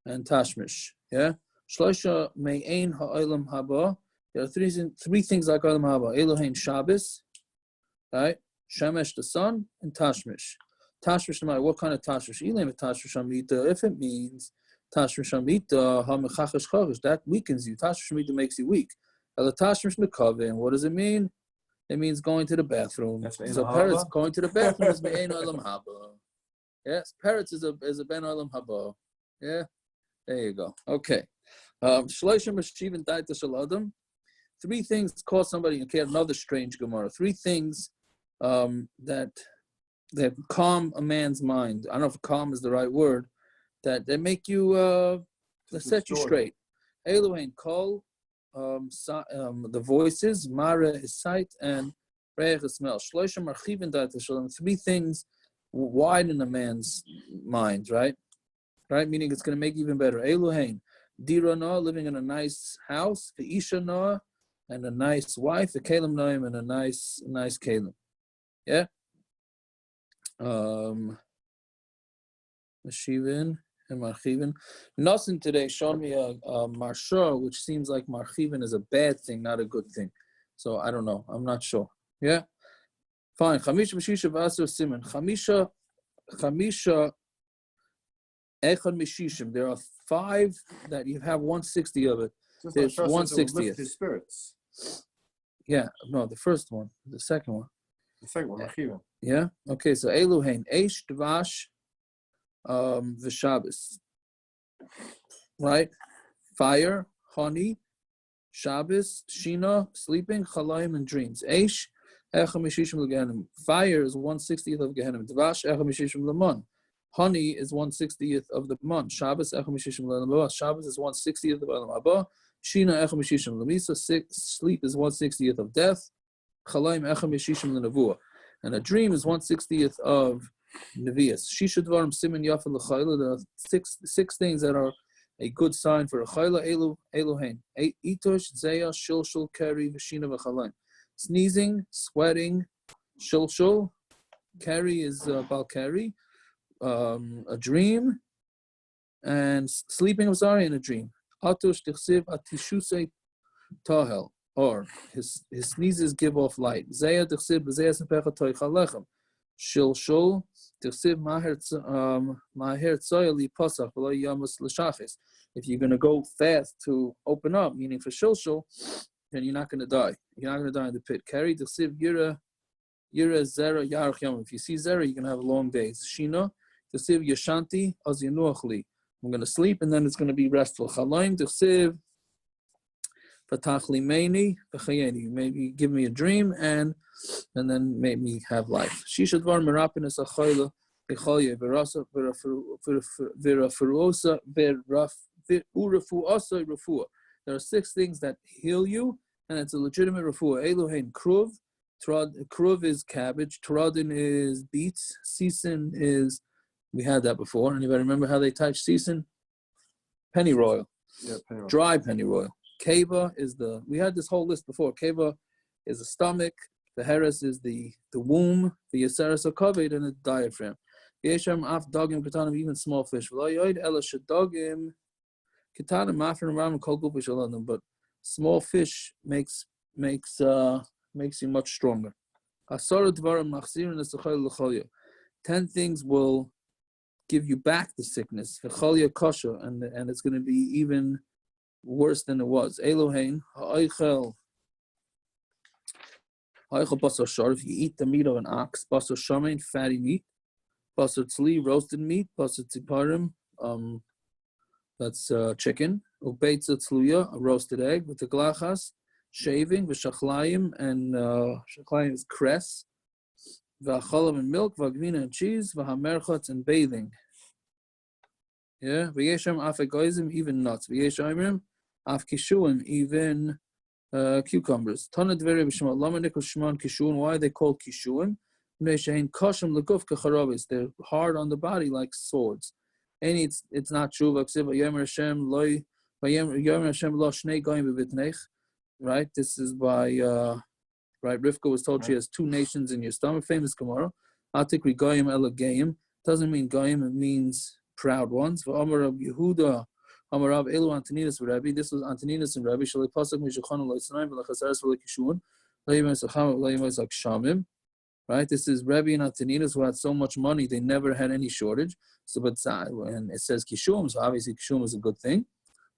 and tashmish. Yeah. Shloisha me'ein ha'olam habah. There are three things like olam habah. Elohin Shabbos, right? Shemesh the sun, and tashmish. Tashmish, no matter what kind of tashmish. Elam tashmish amita. If it means tashmish amita ha'mechachash chachash, that weakens you. Tashmish amita makes you weak. El tashmish nekave, and what does it mean? It means going to the bathroom. So parrots going to the bathroom is me'ein olam habah. Yes, parrots is a ben olam habah. Yeah, there you go. Okay. Shloisha mashivin daita shaladam. Three things cause somebody, okay, another strange Gemara. Three things that calm a man's mind. I don't know if calm is the right word. That make you, that set you straight. Elohein kol, the voices, mara is sight, and reich is smell. Shloisha marchivin daita shalom. Three things widen a man's mind, right? Right, meaning it's going to make you even better. Elohein, dirana, living in a nice house. Ve'ishana, and a nice wife, a kalim noim, and a nice kalim. Yeah. Mashivin and marchivin. Nothing today showed me a marsha, which seems like marchivin is a bad thing, not a good thing. So I don't know. I'm not sure. Yeah. Fine. Chamisha b'shisha v'asar siman. Chamisha echad mishishim. There are 5 that you have 160 of it. There's 160th. His spirits. Yeah, no, the first one, the second one. The second one, Machivin. Yeah. Okay, so Eluhain, Eish, Dvash, V'Shabbos. Right? Fire, honey, Shabbos, Shina, sleeping, Chalayim, and dreams. Eish, Echa Mishishim L'Gehenim. Fire is 160th of Gehenim. Dvash, Echa Mishishim L'Mon. Honey is 160th of the month. Shabbos, Echa Mishishim L'Olam. Shabbos is 160th of Olam Haba. Shina Echa Mishishim L'Misa. Sleep is 160th of death. Chalayim Echa Mishishim L'Nevuah. And a dream is 160th of Nevias. Shisha Dvarim Siman Yafa L'Chayla. There are six things that are a good sign for a Chayla. Elohein. Itosh, Zeya, Shilshul, Keri, Vashina, V'Chalayim. Sneezing, sweating, Shilshul. Keri is Balkari. A dream, and sleeping, in a dream. Atush tichsiv atishusei tahel, or his sneezes give off light. Zeya tichsiv b'zeya sepecha toicha lechem. Shilshul tichsiv maher tzoya li pasach v'lo yamus l'shachis. If you're going to go fast to open up, meaning for shilshul, then you're not going to die. You're not going to die in the pit. Carry tichsiv yira zera yarach yom. If you see zera, you're going to have long days. Shina tichsiv yashanti az yanuach li. I'm going to sleep, and then it's going to be restful. Chalayim tichsiv fatach li meini v'chayeni. Maybe give me a dream, and then make me have life. Shisha dvar merapin es achayla v'chalye v'rasa v'rafuosa v'urafuosa refuah. There are 6 things that heal you, and it's a legitimate refuah. Elohein kruv. Kruv is cabbage. Broaden is beets. Sisin is, we had that before. Anybody remember how they touch sisin? Pennyroyal. Yeah, pennyroyal. Dry pennyroyal. Keva is we had this whole list before. Keva is the stomach. The heres is the womb. The yaseres hakaved, and the diaphragm. Yesham af dogim katanim, even small fish. V'lo ela shadogim katanim mafrin ram kol gufish aladam. But small fish makes you much stronger. 10 things will give you back the sickness. And it's going to be even worse than it was. Elohein, ha'oichel basar shar, if you eat the meat of an ox, basar shamein, fatty meat, basar tzli, roasted meat, basar tziparim, that's chicken, ubeitza tzluya, a roasted egg, with the glachas, shaving, v'shachlayim, and shachlayim is cress, v'achalam and milk, v'agvina and cheese, v'hamerchatz and bathing. Yeah, v'yeshem af goyim, even nuts. V'yeshem af kishuim, even cucumbers. Tana dveri b'shema lama nikol shman kishuim. Why are they called kishuim? Shein kashim leguf kacharabis. They're hard on the body like swords. And it's not true. Yomer Hashem loy. Yomer Hashem lo shnei goyim b'vitnech. Right. This is by right. Rivka was told she has 2 nations in your stomach. Famous Gemara. Atikri goyim ela goyim. Doesn't mean goyim. It means proud ones. For Amar of Yehuda. Amarav Elu Antoninus Rabbi. This was Antoninus and Rabbi. Shalei pasuk mishachan loitzanaim v'lachasaris v'lekishun. Leimes acham leimes akshamim. Right. This is Rabbi and Antoninus who had so much money they never had any shortage. So, but and it says kishum, so obviously kishum is a good thing.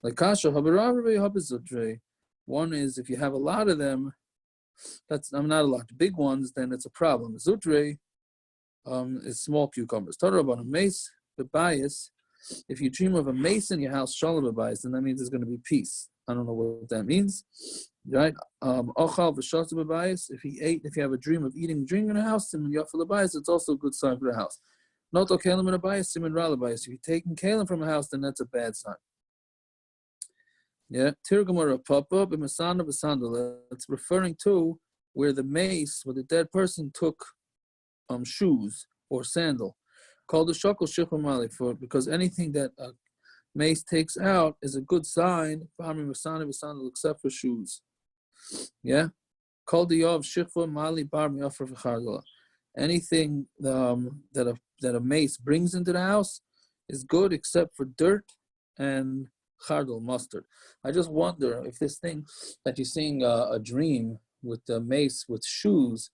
Like kasha habarav Rabbi habizudre. One is if you have a lot of them, that's not a lot. The big ones, then it's a problem. Zudre is small cucumbers. Torah about a mace, the bias. If you dream of a mace in your house, shalom b'bayis, then that means there's going to be peace. I don't know what that means, right? Ochal v'shas b'bayis. If you have a dream of eating, drinking in a house, simin yafel b'bayis, it's also a good sign for the house. Not okalim in a bayis, simin ra b'bayis. If you're taking kalim from a house, then that's a bad sign. Yeah, Tirgamara Papa b'masana b'sandal. It's referring to where the mace, where the dead person took shoes or sandal. Called the shakal shikha mali for because anything that a mace takes out is a good sign. Except for shoes. Yeah, called the yav shikha mali bar miafra v'chardala. Anything that a mace brings into the house is good except for dirt and chardal, mustard. I just wonder if this thing that you're seeing a dream with the mace with shoes.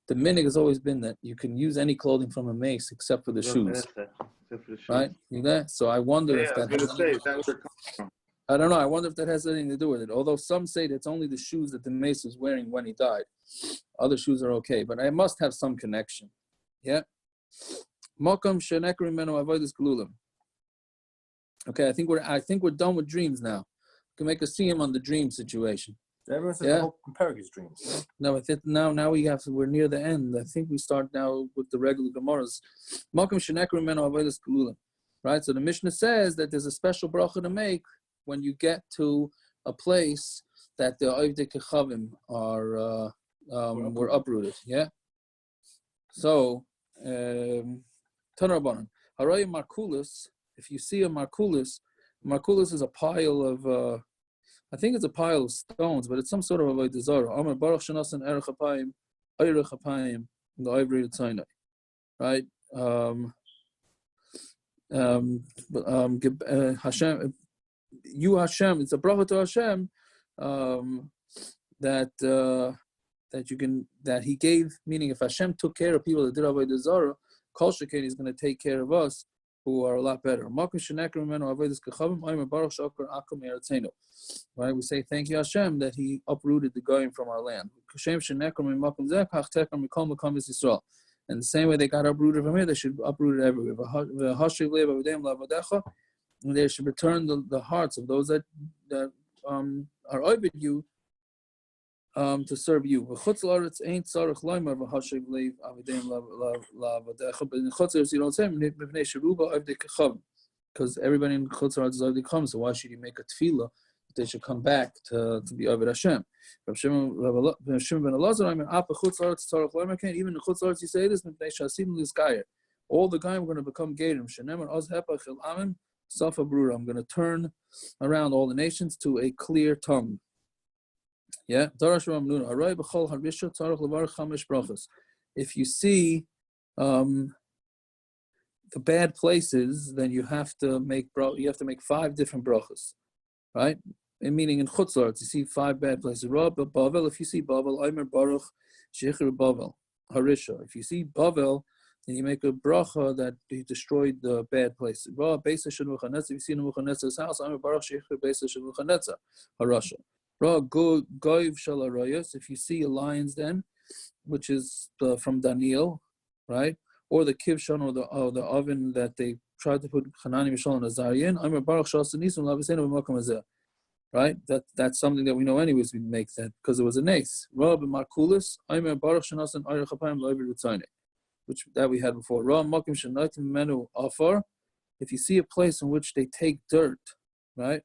The minig has always been that you can use any clothing from a mace except for the shoes, right? You know? So I wonder if that. I don't know. I wonder if that has anything to do with it. Although some say that it's only the shoes that the mace was wearing when he died. Other shoes are okay, but I must have some connection. Yeah. Mokam shenekri menu avodas glulim. Okay, I think we're done with dreams now. We can make a siyum on the dream situation. Everyone says the whole Perig's dreams. No, I think now we're near the end. I think we start now with the regular Gemaras. Malkum shenekru menu avodas glulim. Right? So the Mishnah says that there's a special bracha to make when you get to a place that the Oivdei Kechavim were uprooted. Yeah? So, Tanarabanan. Haray Markulis, if you see a Markulis is a pile of I think it's a pile of stones, but it's some sort of avodah zarah. Amar Baruch Shanasan Erech Hapayim, Eirech Hapayim, the Ivory Tzayna. Right? Hashem, you Hashem, it's a bracha to Hashem that He gave. Meaning, if Hashem took care of people that did avodah zarah, Kol Sheken is going to take care of us who are a lot better. Right? We say thank you Hashem that He uprooted the goyim from our land. And the same way they got uprooted from here, they should uproot it everywhere. And they should return the hearts of those that are over you to serve you. But in Chutz you don't say because everybody in Chutz is already come. So why should you make a tefillah that they should come back to be over Hashem? Even in Chutz you say this. All the goyim are going to become goyim. I'm going to turn around all the nations to a clear tongue. Yeah. If you see the bad places, then you have to make 5 different brachos, right? And meaning in Chutz La'aretz, you see 5 bad places. Bavel, if you see Bavel, Aimer Baruch Shechir Bavel Harisha. If you see Bavel, then you make a bracha that he destroyed the bad places. If you see Nebuchadnezzar's house, Aimer Baruch Shechir Beisa Shel Nebuchadnezzar Harasha. If you see a lion's den, which is from Daniel, right? Or the kivshon or the oven that they tried to put Hanani, Mishael, and Azariah in. Right? That's something that we know anyways. We make that because it was a nace. Which that we had before. if you see a place in which they take dirt, right?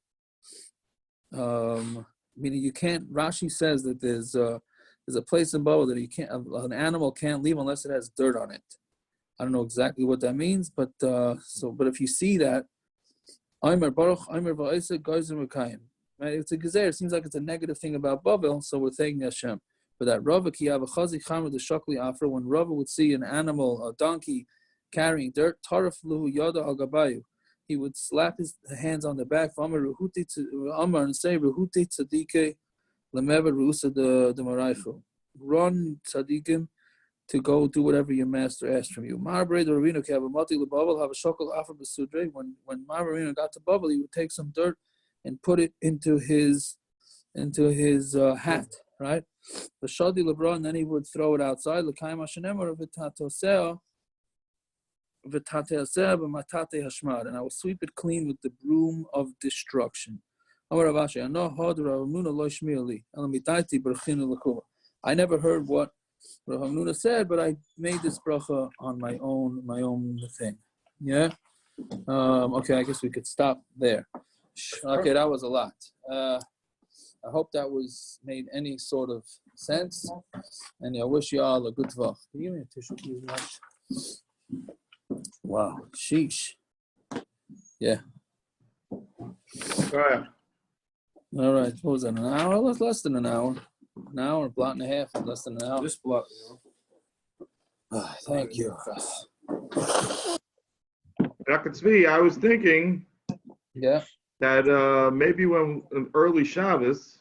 Meaning you can't. Rashi says that there's a place in Bavel that an animal can't leave unless it has dirt on it. I don't know exactly what that means, but but if you see that, Aimer Baruch Aimer Va'isa Goyim Mekayim. Right? It's a gezer. It seems like it's a negative thing about Bavel, so we're thanking Hashem for that. Rava ki avachazi chamer the shakli afra. When Rava would see an animal, a donkey, carrying dirt, taraf luhu yada al gabayu, he would slap his hands on the back. Amar and say Ruhuti tzadike lemeva rusa the maraychu. Run tzadikim to go do whatever your master asked from you. When Marbarino got to Bavel, he would take some dirt and put it into his hat, right? The shadi lebron, and then he would throw it outside. And I will sweep it clean with the broom of destruction. I never heard what Rav Hamnuna said, but I made this bracha on my own thing. Yeah. Okay, I guess we could stop there. Okay, that was a lot. I hope that made any sort of sense. And I wish you all a good vach. Can you give me a tissue, please, Mash? Wow, sheesh. Yeah. All right. What was that? An hour? Less than an hour. An hour, a blot and a half, less than an hour. This block, Thank you. Dr. Tzvi, I was thinking that maybe when an early Shabbos,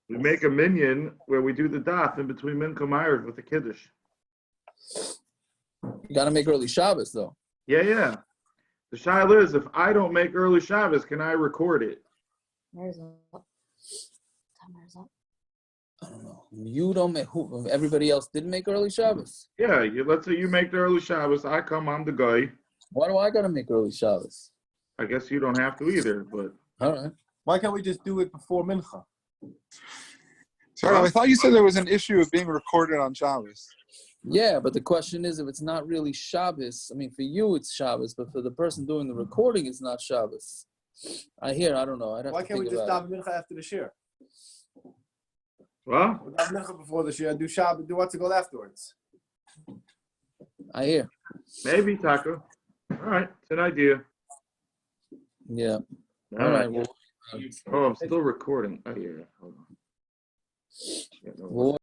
we make a minyan where we do the daf in between Mincha Ma'ariv with the Kiddush. You got to make early Shabbos, though. Yeah. The shaila is, if I don't make early Shabbos, can I record it? Timer's up. I don't know. You don't make. Everybody else didn't make early Shabbos. Yeah, let's say you make the early Shabbos. I come, I'm the guy. Why do I got to make early Shabbos? I guess you don't have to either, but. All right. Why can't we just do it before Mincha? Sorry, I thought you said there was an issue of being recorded on Shabbos. Yeah, but the question is, if it's not really Shabbos, I mean, for you it's Shabbos, but for the person doing the recording, it's not Shabbos. I don't know. Why can't we just daven Mincha after the shir? Well, We'll daven Mincha before the shir and do Shabbos, do what's it called afterwards. I hear. maybe, Taco. All right, it's an idea. Yeah. All right. Well, Oh, I'm still recording. Oh, yeah. Hold on. Yeah, no. Well,